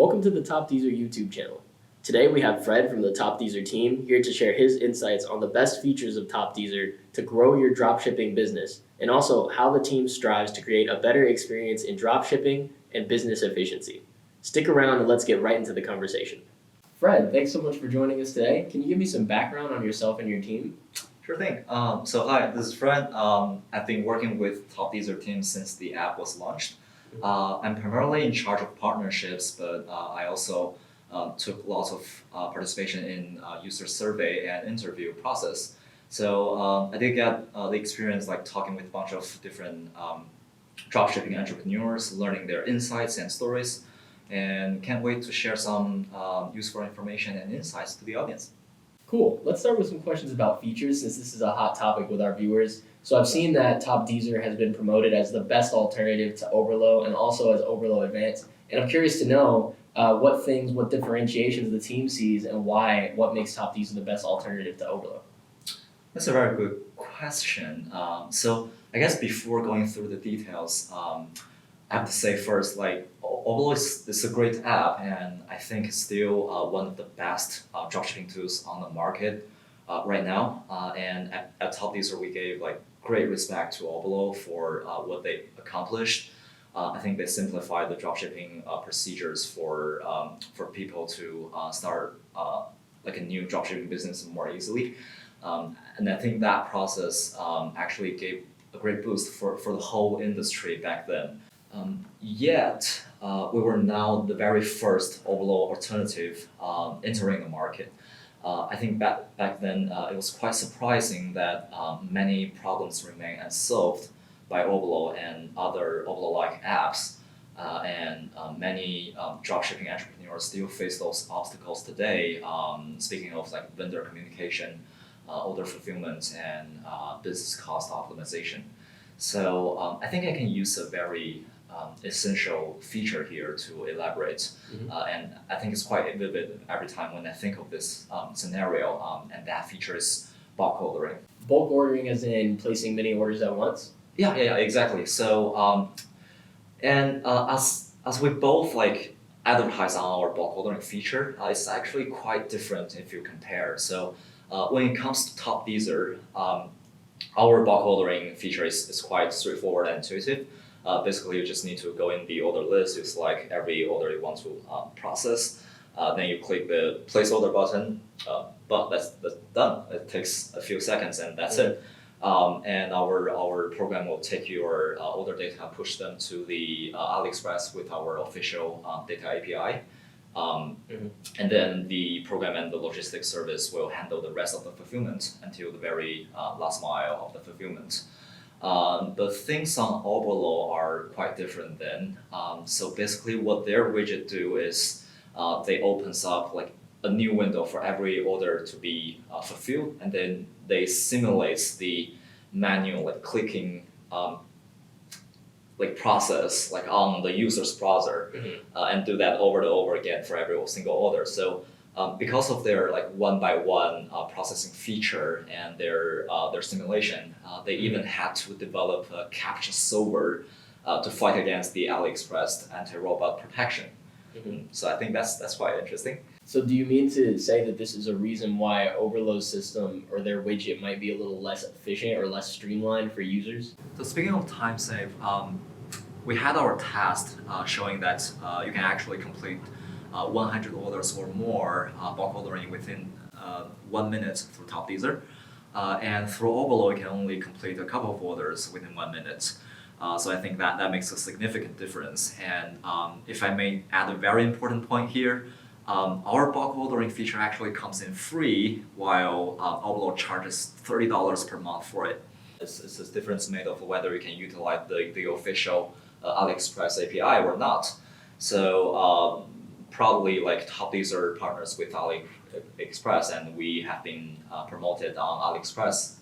Welcome to the Topdser YouTube channel. Today we have Fred from the Topdser team here to share his insights on the best features of Topdser to grow your dropshipping business, and also how the team strives to create a better experience in dropshipping and business efficiency. Stick around and let's get right into the conversation. Fred, thanks so much for joining us today. Can you give me some background on yourself and your team? Sure thing. So hi, this is Fred. I've been working with Topdser Team since the app was launched. I'm primarily in charge of partnerships, but I also took lots of participation in user survey and interview process. So I did get the experience like talking with a bunch of different dropshipping entrepreneurs, learning their insights and stories, and can't wait to share some useful information and insights to the audience. Cool. Let's start with some questions about features since this is a hot topic with our viewers. So I've seen that Topdser has been promoted as the best alternative to Overlow and also as Overlow Advanced. And I'm curious to know what differentiations the team sees and what makes Topdser the best alternative to Overlow. That's a very good question. So I guess before going through the details, I have to say first, like Overlow is a great app, and I think it's still one of the best dropshipping tools on the market right now. And at Topdser, we gave like great respect to Overlow for what they accomplished. I think they simplified the dropshipping procedures for people to start like a new dropshipping business more easily. And I think that process actually gave a great boost for the whole industry back then. Yet, we were now the very first Overlow alternative entering the market. I think back then it was quite surprising that many problems remain unsolved by Overlow and other Overlow-like apps, and many dropshipping entrepreneurs still face those obstacles today. Speaking of like vendor communication, order fulfillment, and business cost optimization. So I think I can use a very essential feature here to elaborate. And I think it's quite vivid every time when I think of this scenario, and that feature is bulk ordering. Bulk ordering as in placing many orders at once? Yeah, exactly. So, as we both like advertise on our bulk ordering feature, it's actually quite different if you compare. So, when it comes to Topdser, our bulk ordering feature is quite straightforward and intuitive. Basically, you just need to go in the order list. It's like every order you want to process. Then you click the place order button. But that's done. It takes a few seconds and that's it. And our program will take your order data, push them to the Aliexpress with our official data API. And then the program and the logistics service will handle the rest of the fulfillment until the very last mile of the fulfillment. But things on Overlow are quite different then. So basically what their widget do is they opens up like a new window for every order to be fulfilled, and then they simulates the manual like clicking like process like on the user's browser, and do that over and over again for every single order. So because of their like one-by-one processing feature and their simulation, they even had to develop a captcha solver to fight against the Aliexpress anti-robot protection. So I think that's quite interesting. So do you mean to say that this is a reason why Overlow's system or their widget might be a little less efficient or less streamlined for users? So speaking of time save, we had our test showing that you can actually complete 100 orders or more bulk ordering within 1 minute through Topdser. And through Overlow, you can only complete a couple of orders within 1 minute. So I think that makes a significant difference. And if I may add a very important point here, our bulk ordering feature actually comes in free, while Overlow charges $30 per month for it. It's a difference made of whether you can utilize the official Aliexpress API or not. So probably like Topdser partners with Aliexpress, and we have been promoted on Aliexpress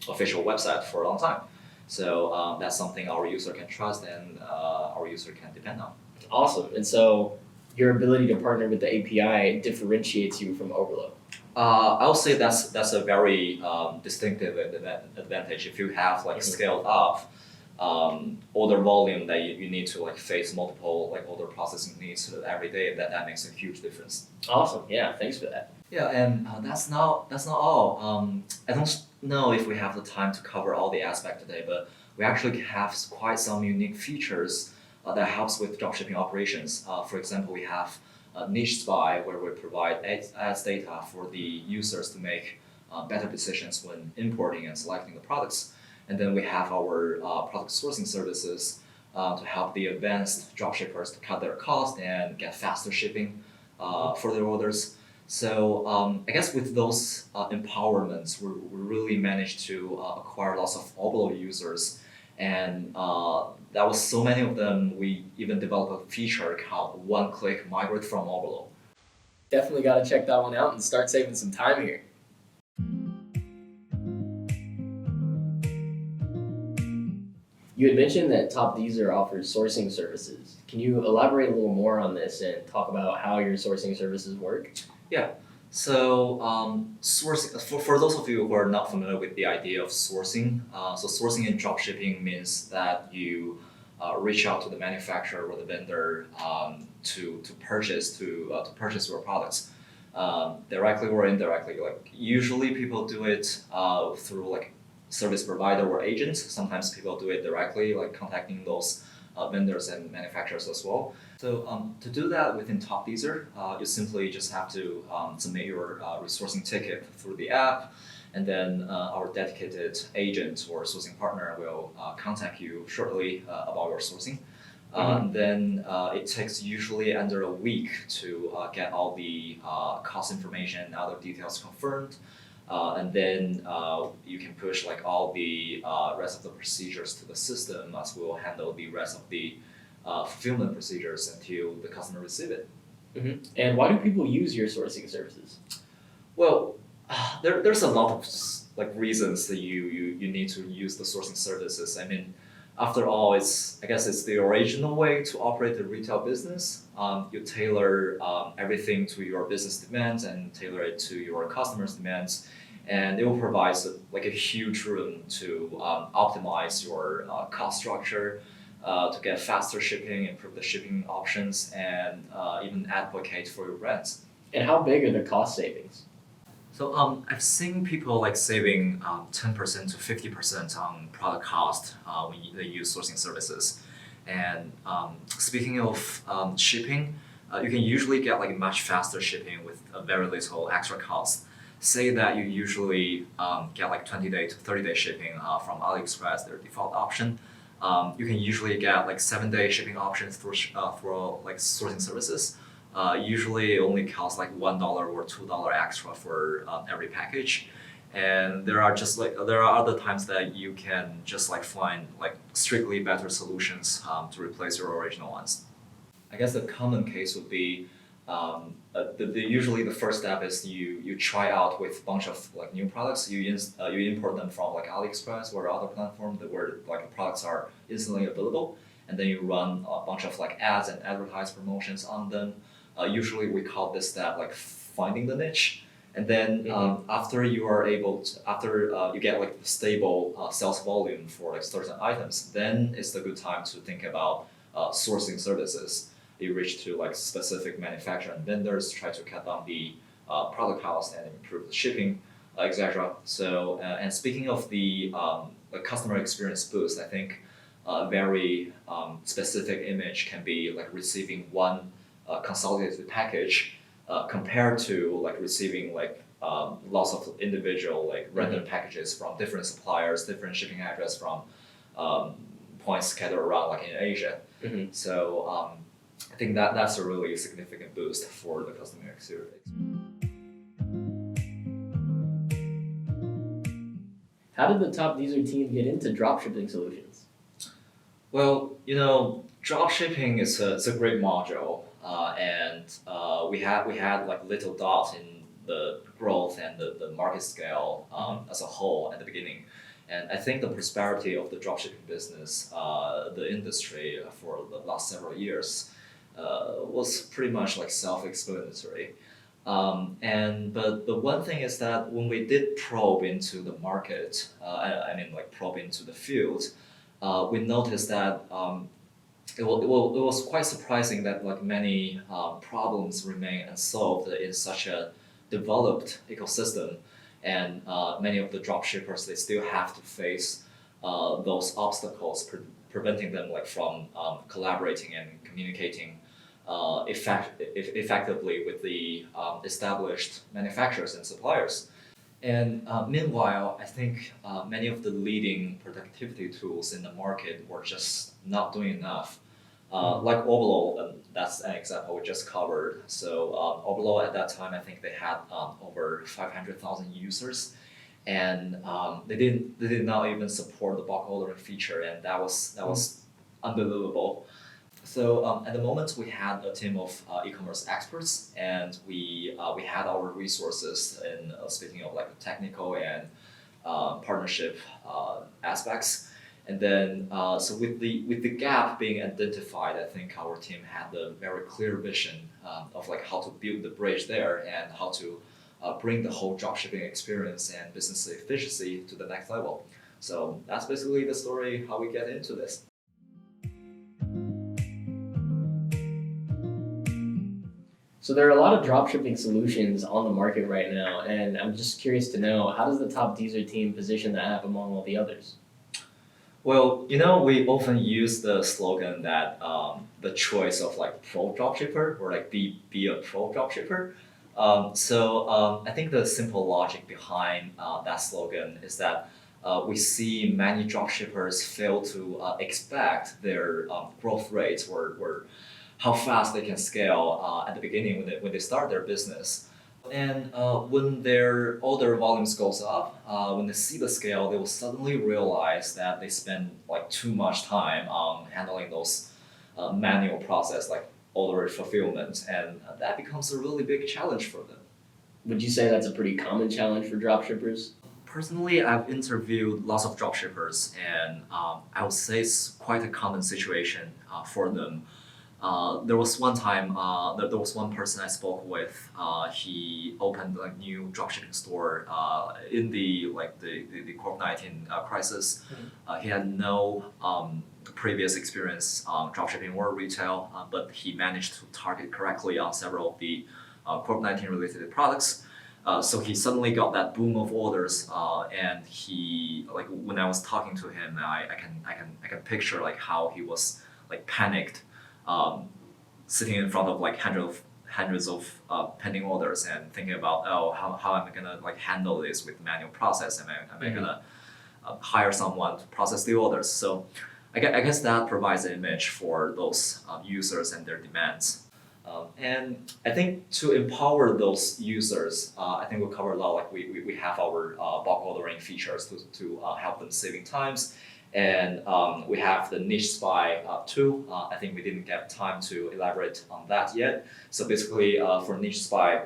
official website for a long time. So that's something our user can trust and our user can depend on. Awesome. And so your ability to partner with the API differentiates you from Overlow. I'll say that's a very distinctive advantage. If you have like scaled up order volume that you need to like face multiple like order processing needs every day, that makes a huge difference. Awesome. Yeah, thanks for that. Yeah, and that's not all. I don't know if we have the time to cover all the aspects today, but we actually have quite some unique features that helps with dropshipping operations. For example, we have niche spy where we provide ads data for the users to make better decisions when importing and selecting the products. And then we have our product sourcing services to help the advanced dropshippers to cut their cost and get faster shipping for their orders. So I guess with those empowerments, we really managed to acquire lots of Oblo users, and that was so many of them. We even developed a feature called One Click Migrate from Oblo. Definitely got to check that one out and start saving some time here. You had mentioned that Topdser offers sourcing services. Can you elaborate a little more on this and talk about how your sourcing services work? Yeah. So sourcing for those of you who are not familiar with the idea of sourcing, so sourcing in dropshipping means that you reach out to the manufacturer or the vendor to purchase your products directly or indirectly. Like usually people do it through like service provider or agents. Sometimes people do it directly, like contacting those vendors and manufacturers as well. So to do that within Topdser, you simply just have to submit your resourcing ticket through the app, and then our dedicated agent or sourcing partner will contact you shortly about your sourcing. Then it takes usually under a week to get all the cost information and other details confirmed. And then you can push like all the rest of the procedures to the system, as we'll handle the rest of the fulfillment procedures until the customer receive it. And why do people use your sourcing services? Well, there's a lot of like reasons that you need to use the sourcing services. I mean, after all, I guess it's the original way to operate the retail business. You tailor everything to your business demands and tailor it to your customers' demands, and it will provide like a huge room to optimize your cost structure, to get faster shipping, improve the shipping options, and even advocate for your brands. And how big are the cost savings? So I've seen people like saving 10% to 50% on product cost when they use sourcing services. And speaking of shipping, you can usually get like much faster shipping with very little extra cost. Say that you usually get like 20-day to 30-day shipping from Aliexpress, their default option. You can usually get like 7-day shipping options through like sourcing services. Usually it only costs like $1 or $2 extra for every package, and there are other times that you can just like find like strictly better solutions to replace your original ones. I guess the common case would be usually the first step is you try out with a bunch of like new products. You import them from like AliExpress or other platform where like the products are instantly available, and then you run a bunch of like ads and advertise promotions on them. Usually we call this step like finding the niche, and then after you get like stable sales volume for like certain items, then it's the good time to think about sourcing services. You reach to like specific manufacturer and vendors, try to cut down the product cost and improve the shipping, etc. So and speaking of the like customer experience boost, I think a very specific image can be like receiving one consolidated package compared to like receiving like lots of individual like random packages from different suppliers, different shipping address from points scattered around like in Asia. So I think that's a really significant boost for the customer experience. How did the Topdser team get into dropshipping solutions? Well, dropshipping is a great module, and we had like little doubt in the growth and the market scale as a whole at the beginning. And I think the prosperity of the dropshipping business, the industry for the last several years, was pretty much like self-explanatory. But the one thing is that when we did probe into the market, I mean like probe into the field, we noticed that it was quite surprising that like many problems remain unsolved in such a developed ecosystem, and many of the dropshippers they still have to face those obstacles, preventing them like from collaborating and communicating effectively with the established manufacturers and suppliers. And meanwhile, I think many of the leading productivity tools in the market were just not doing enough. Like Oblo, that's an example we just covered. So Oblo at that time, I think they had over 500,000 users, and they did not even support the bulk ordering feature, and that was unbelievable. So at the moment, we had a team of e-commerce experts, and we had our resources in speaking of like technical and partnership aspects. And then so with the gap being identified, I think our team had a very clear vision of like how to build the bridge there and how to bring the whole dropshipping experience and business efficiency to the next level. So that's basically the story how we get into this. So there are a lot of dropshipping solutions on the market right now, and I'm just curious to know, how does the Topdser team position the app among all the others? Well, we often use the slogan that the choice of like pro dropshipper or like be a pro dropshipper. I think the simple logic behind that slogan is that we see many dropshippers fail to expect their growth rates or how fast they can scale at the beginning when they start their business. And when their order volumes goes up, when they see the scale, they will suddenly realize that they spend like too much time handling those manual process like order fulfillment, and that becomes a really big challenge for them. Would you say that's a pretty common challenge for dropshippers? Personally, I've interviewed lots of dropshippers, and I would say it's quite a common situation for them. There was one time, there was one person I spoke with. He opened a new dropshipping store in the COVID-19 crisis. He had no previous experience dropshipping or retail, but he managed to target correctly on several of the COVID-19 related products. So he suddenly got that boom of orders, and he like when I was talking to him, I can picture like how he was like panicked, sitting in front of like hundreds of pending orders and thinking about, oh, how am I gonna like handle this with manual process? Am I gonna hire someone to process the orders? So I guess that provides an image for those users and their demands. And I think to empower those users, I think we cover a lot. Like we have our bulk ordering features to help them saving times, and we have the niche spy tool. I think we didn't get time to elaborate on that yet. So basically, for niche spy,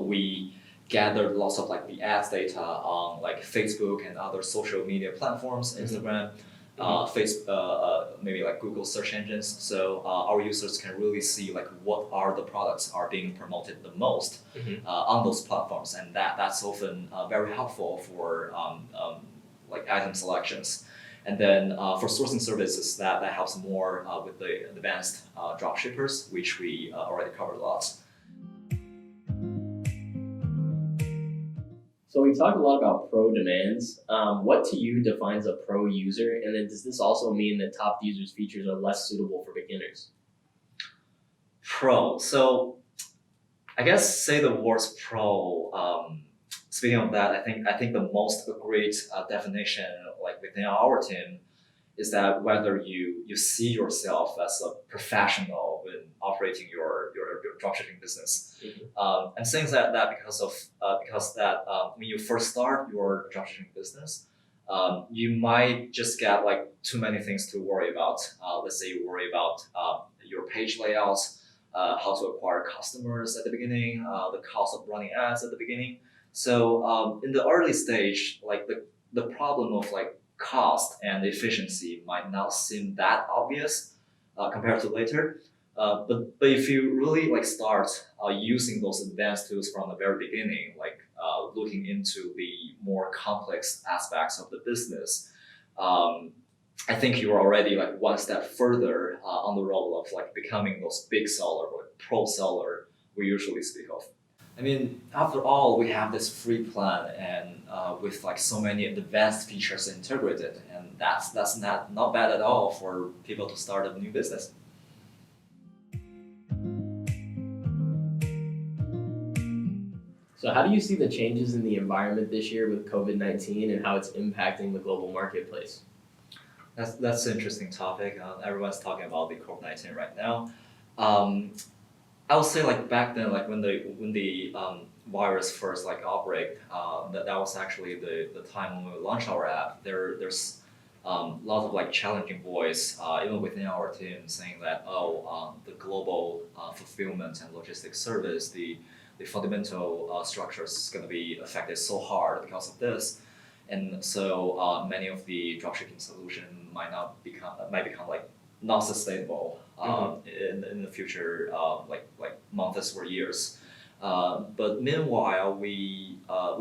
we gathered lots of like the ads data on like Facebook and other social media platforms, Instagram, maybe like Google search engines. So our users can really see like what are the products are being promoted the most on those platforms, and that's often very helpful for like item selections. And then for sourcing services, that helps more with the advanced drop shippers, which we already covered a lot. So we talked a lot about pro demands. What to you defines a pro user? And then does this also mean that Topdser's features are less suitable for beginners? Pro. So I guess say the words pro. Speaking of that, I think the most agreed definition, like within our team, is that whether you see yourself as a professional when operating your dropshipping business. I'm saying that because that when you first start your dropshipping business, you might just get like too many things to worry about. Let's say you worry about your page layouts, how to acquire customers at the beginning, the cost of running ads at the beginning. So in the early stage, like the problem of like cost and efficiency might not seem that obvious compared to later. But if you really like start using those advanced tools from the very beginning, like looking into the more complex aspects of the business, I think you're already like one step further on the road of like becoming those big seller or pro seller we usually speak of. I mean, after all, we have this free plan and with like so many advanced features integrated, and that's not bad at all for people to start a new business. So how do you see the changes in the environment this year with COVID-19 and how it's impacting the global marketplace? That's an interesting topic. Everyone's talking about the COVID-19 right now. Um, I would say like back then, like when the virus first like outbreak, that was actually the time when we launched our app. There's lots of like challenging voice even within our team saying that the global fulfillment and logistics service, the fundamental structure is going to be affected so hard because of this. And so many of the dropshipping solution might become like not sustainable in the future, like months or years. But meanwhile, we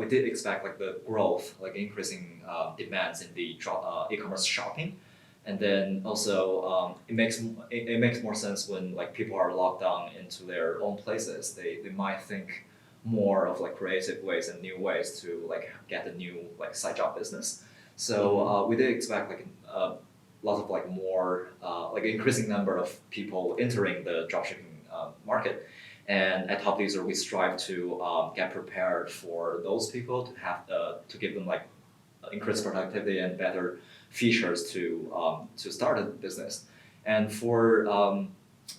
did expect like the growth, like increasing demands in the e-commerce shopping, and then also it makes more sense when like people are locked down into their own places. They might think more of like creative ways and new ways to like get a new like side job business. So we did expect like lots of like more like increasing number of people entering the dropshipping market. And at Topdser, we strive to get prepared for those people to have to give them like increased productivity and better features to start a business. And for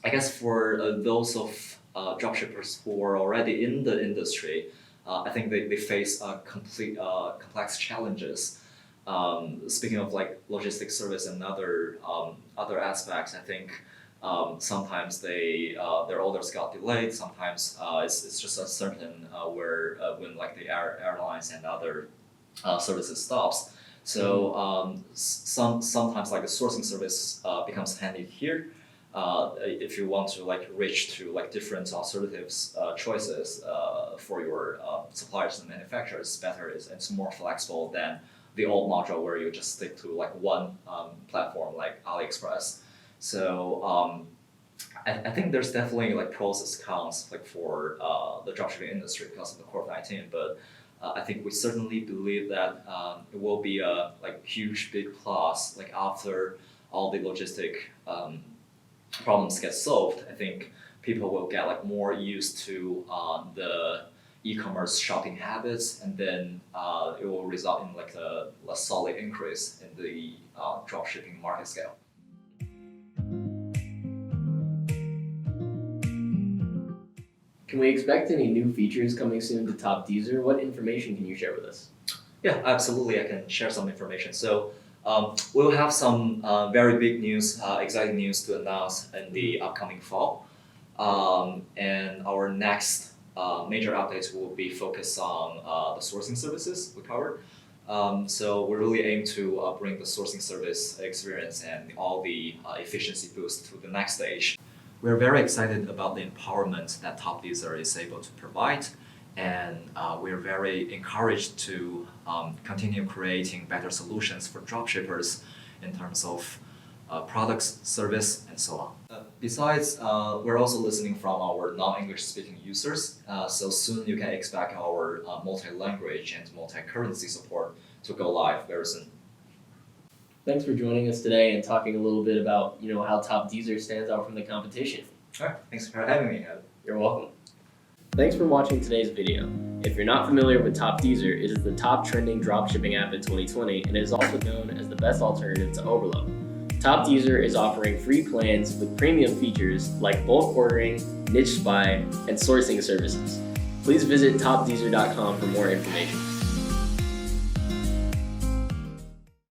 I guess for those of dropshippers who are already in the industry, I think they face complex challenges. Speaking of like logistics service and other aspects, I think sometimes their orders got delayed. Sometimes it's just uncertain when like the airlines and other services stops. So sometimes like the sourcing service becomes handy here. If you want to like reach to like different alternatives choices for your suppliers and manufacturers, it's more flexible than the old model where you just stick to like one platform like Aliexpress. So I think there's definitely like pros and cons like for the dropshipping industry because of the COVID-19, but I think we certainly believe that it will be a like huge big plus like after all the logistic problems get solved. I think people will get like more used to the e-commerce shopping habits, and then it will result in like a solid increase in the dropshipping market scale. Can we expect any new features coming soon to Topdser? What information can you share with us? Yeah, absolutely. I can share some information. So we'll have some very big news, exciting news to announce in the upcoming fall. And our next major updates will be focused on the sourcing services we covered. So we really aim to bring the sourcing service experience and all the efficiency boost to the next stage. We're very excited about the empowerment that Topdser is able to provide, and we're very encouraged to continue creating better solutions for dropshippers in terms of products, service, and so on. Besides, we're also listening from our non-English speaking users, so soon you can expect our multi-language and multi-currency support to go live very soon. Thanks for joining us today and talking a little bit about how Topdser stands out from the competition. All right, thanks for having me. You're welcome. Thanks for watching today's video. If you're not familiar with Topdser, it is the top trending dropshipping app in 2020 and it is also known as the best alternative to Overload. Topdser is offering free plans with premium features like bulk ordering, niche spy, and sourcing services. Please visit topdser.com for more information.